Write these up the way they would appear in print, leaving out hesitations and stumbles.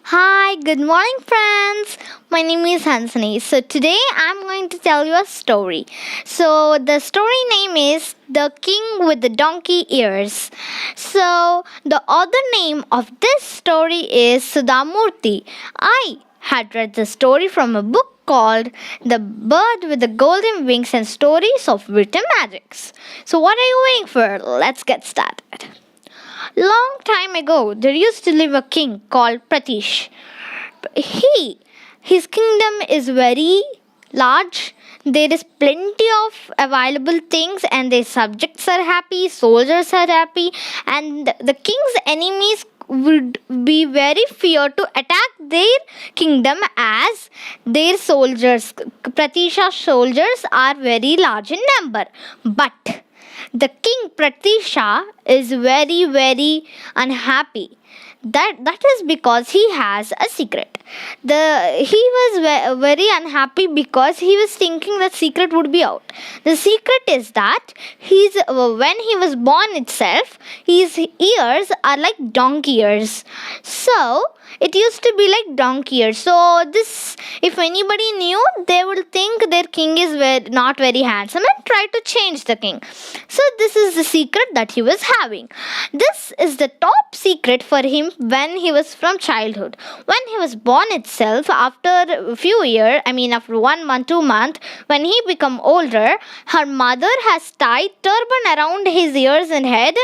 Hi, good morning, friends. My name is Hansini. So, today I'm going to tell you a story. So, the story name is The King with the Donkey Ears. So, the other name of this story is Sudhamurti. I had read the story from a book called The Bird with the Golden Wings and Stories of Wit and Magics. So, what are you waiting for? Let's get started. Long time ago, there used to live a king called Pratish. His kingdom is very large. There is plenty of available things, and their subjects are happy, soldiers are happy, and the king's enemies would be very feared to attack their kingdom as their soldiers, Pratisha's soldiers, are very large in number. But the king Pratisha is very unhappy. That is because he has a secret. He was very unhappy because he was thinking that secret would be out. The secret is that when he was born itself, his ears are like donkey ears. So it used to be like donkey ears. So this, if anybody knew, they would think their king is not very handsome and try to change the king. So this is the secret that he was having. This is the top secret for him when he was from childhood. When he was born itself, after a few years, after 1 month, 2 months, when he become older, her mother has tied turban around his ears and head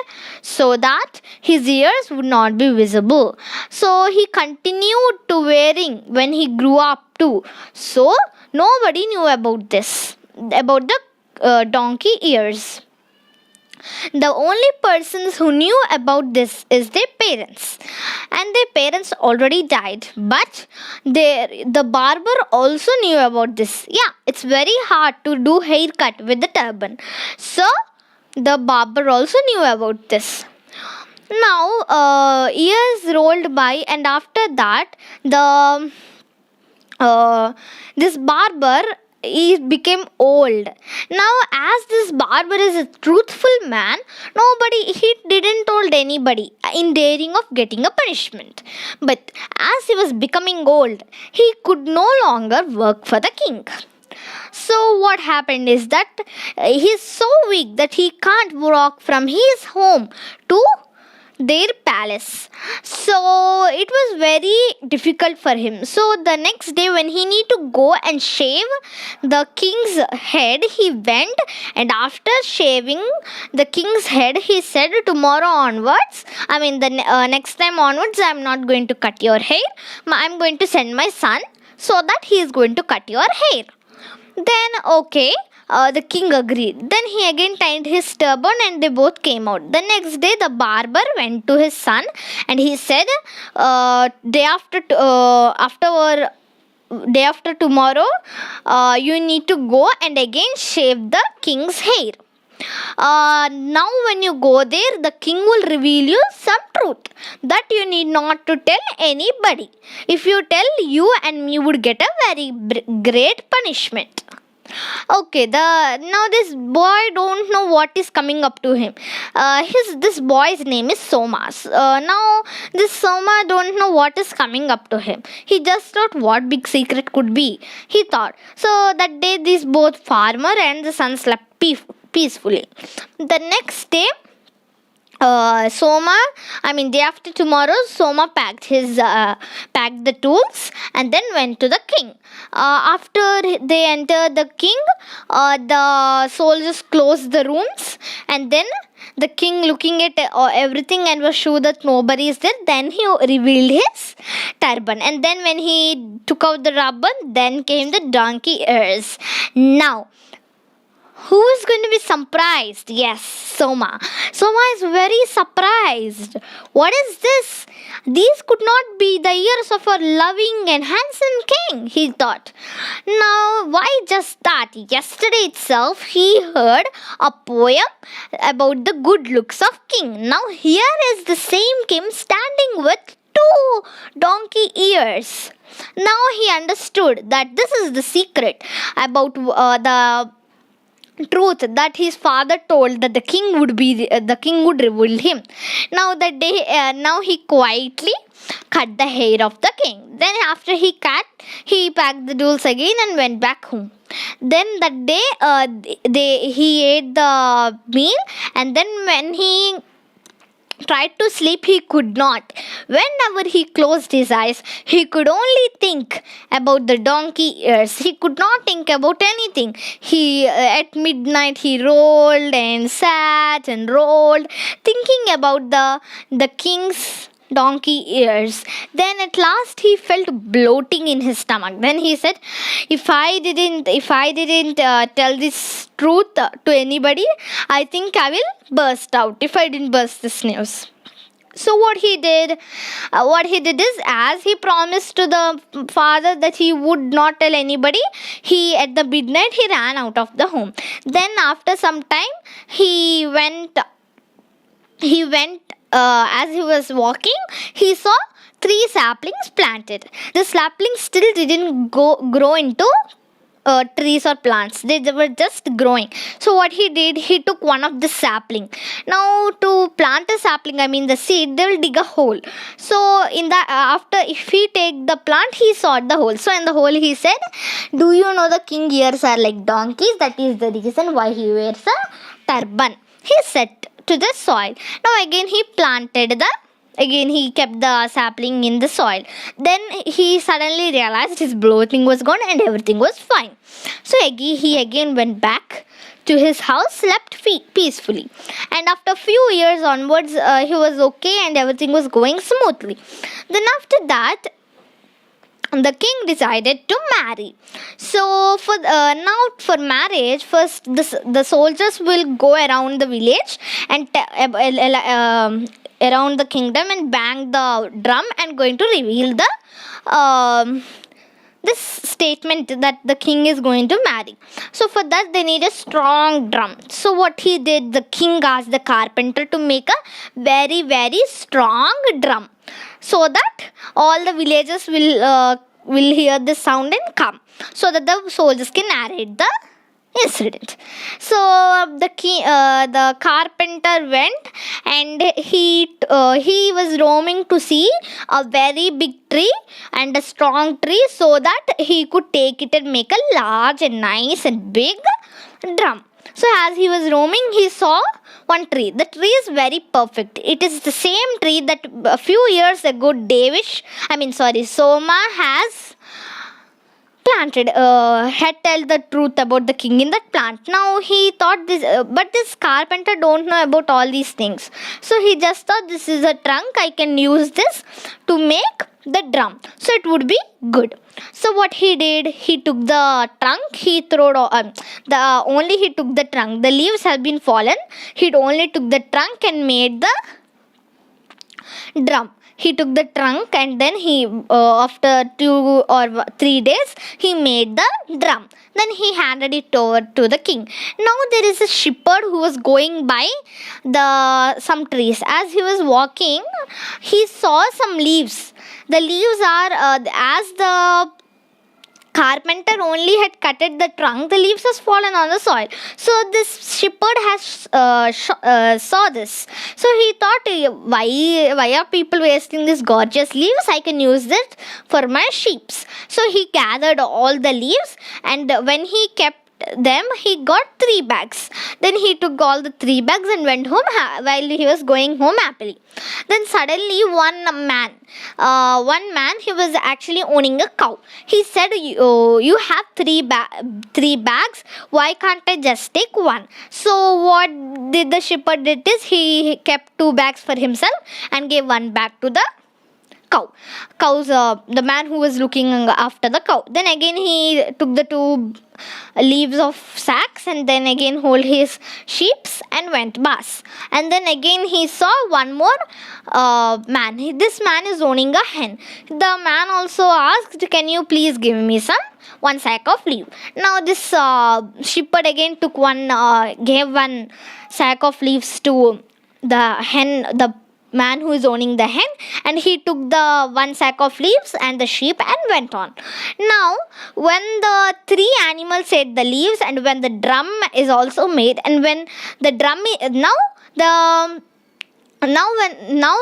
so that his ears would not be visible. So he continued to wearing when he grew up too. So nobody knew about this, about the donkey ears. The only persons who knew about this is their parents, and their parents already died, but the barber also knew about this. Yeah, it's very hard to do haircut with the turban, so the barber also knew about this. Now years rolled by, and after that this barber, he became old. Now, as this barber is a truthful man, he didn't told anybody in daring of getting a punishment. But as he was becoming old, he could no longer work for the king. So what happened is that he is so weak that he can't walk from his home to their palace. So it was very difficult for him. So the next day, when he need to go and shave the king's head, he went, and after shaving the king's head, he said, tomorrow onwards, the next time onwards, I'm not going to cut your hair. I'm going to send my son so that he is going to cut your hair. Then okay, the king agreed. Then he again tied his turban, and they both came out. The next day, the barber went to his son, and he said, day after tomorrow, you need to go and again shave the king's hair. Now when you go there, the king will reveal you some truth that you need not to tell anybody. If you tell, you and me would get a very great punishment. Okay, now this boy don't know what is coming up to him. This boy's name is Soma. Now this Soma don't know what is coming up to him. He just thought what big secret could be. He thought. So that day, these both farmer and the son slept peacefully. The next day, day after tomorrow, Soma packed the tools and then went to the king. After they entered the king, the soldiers closed the rooms, and then the king, looking at everything and was sure that nobody is there, then he revealed his turban. And then when he took out the turban, then came the donkey ears. Now, who is going to be surprised? Yes, Soma. Soma is very surprised. What is this? These could not be the ears of a loving and handsome king, he thought. Now, why just that? Yesterday itself, he heard a poem about the good looks of king. Now, here is the same king standing with 2 donkey ears. Now, he understood that this is the secret about the truth that his father told, that the king would reveal him. Now he quietly cut the hair of the king. Then after he cut, he packed the jewels again and went back home. Then that day, he ate the meal, and then when he tried to sleep, he could not. Whenever he closed his eyes, he could only think about the donkey ears. He could not think about anything. He at midnight he rolled and sat and rolled, thinking about the king's donkey ears. Then at last he felt bloating in his stomach. Then he said, if I didn't tell this truth to anybody, I think I will burst out if I didn't burst this news. So what he did is, as he promised to the father that he would not tell anybody, he at the midnight he ran out of the home. Then after some time he went as he was walking, he saw 3 saplings planted. The saplings still didn't grow into trees or plants. They were just growing. So what he did, he took one of the sapling. Now to plant a sapling, I mean the seed, they will dig a hole. So in that, after if he take the plant, he sawed the hole. So in the hole he said, do you know the king ears are like donkeys? That is the reason why he wears a turban. He said to the soil. Now again he kept the sapling in the soil. Then he suddenly realized his bloating was gone and everything was fine. So he again went back to his house, slept peacefully. And after few years onwards, he was okay and everything was going smoothly. Then after that, the king decided to marry. So for marriage, first the soldiers will go around the village and around the kingdom and bang the drum and going to reveal this statement that the king is going to marry. So for that they need a strong drum. So what he did, the king asked the carpenter to make a very, very strong drum, so that all the villagers will hear the sound and come, so that the soldiers can narrate the incident. So the carpenter went and he was roaming to see a very big tree and a strong tree, so that he could take it and make a large and nice and big drum. So as he was roaming, he saw one tree. The tree is very perfect. It is the same tree that a few years ago Soma has planted, had tell the truth about the king in that plant. Now he thought this, but this carpenter don't know about all these things. So he just thought, this is a trunk, I can use this to make the drum, so it would be good. So what he did, he took the trunk, he took the trunk. The leaves have been fallen. He only took the trunk and made the drum. He took the trunk and then after 2 or 3 days, he made the drum. Then he handed it over to the king. Now there is a shepherd who was going by some trees. As he was walking, he saw some leaves. The leaves are, as the carpenter only had cutted the trunk, the leaves has fallen on the soil. So this shepherd has saw this. So he thought, why are people wasting these gorgeous leaves? I can use it for my sheep. So he gathered all the leaves, and when he kept them, he got 3 bags. Then he took all the 3 bags and went home while he was going home happily. Then suddenly one man, he was actually owning a cow. He said, you have 3 bags, why can't I just take one? So what did the shepherd did is, he kept 2 bags for himself and gave 1 bag to the the man who was looking after the cow. Then again he took the 2 leaves of sacks and then again hold his sheep and went bus. And then again he saw one more man. This man is owning a hen. The man also asked, can you please give me 1 sack of leaf? Now this shepherd again gave 1 sack of leaves to the hen, the man who is owning the hen, and he took the 1 sack of leaves and the sheep and went on. Now when the 3 animals ate the leaves, and when the drum is also made, and when the drum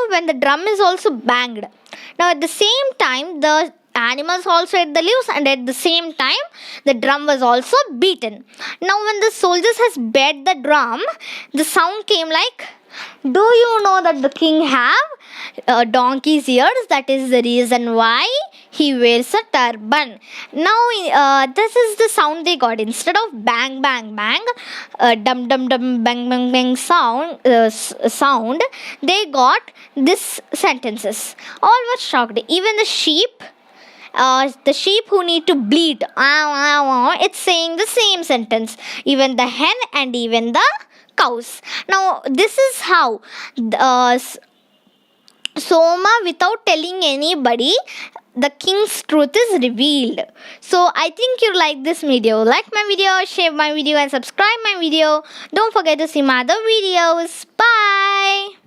when the drum is also banged, Now, at the same time, the animals also ate the leaves, and at the same time, the drum was also beaten. Now, when the soldiers has beat the drum, the sound came like, "Do you know that the king have donkey's ears? That is the reason why he wears a turban." Now, this is the sound they got. Instead of bang, bang, bang, dum, dum, dum, bang, bang, bang sound, they got this sentences. All were shocked. Even the sheep who need to bleat, it's saying the same sentence. Even the hen and even the cows. Now, this is how Soma, without telling anybody, the king's truth is revealed. So I think you like this video. Like my video, share my video, and subscribe my video. Don't forget to see my other videos. Bye.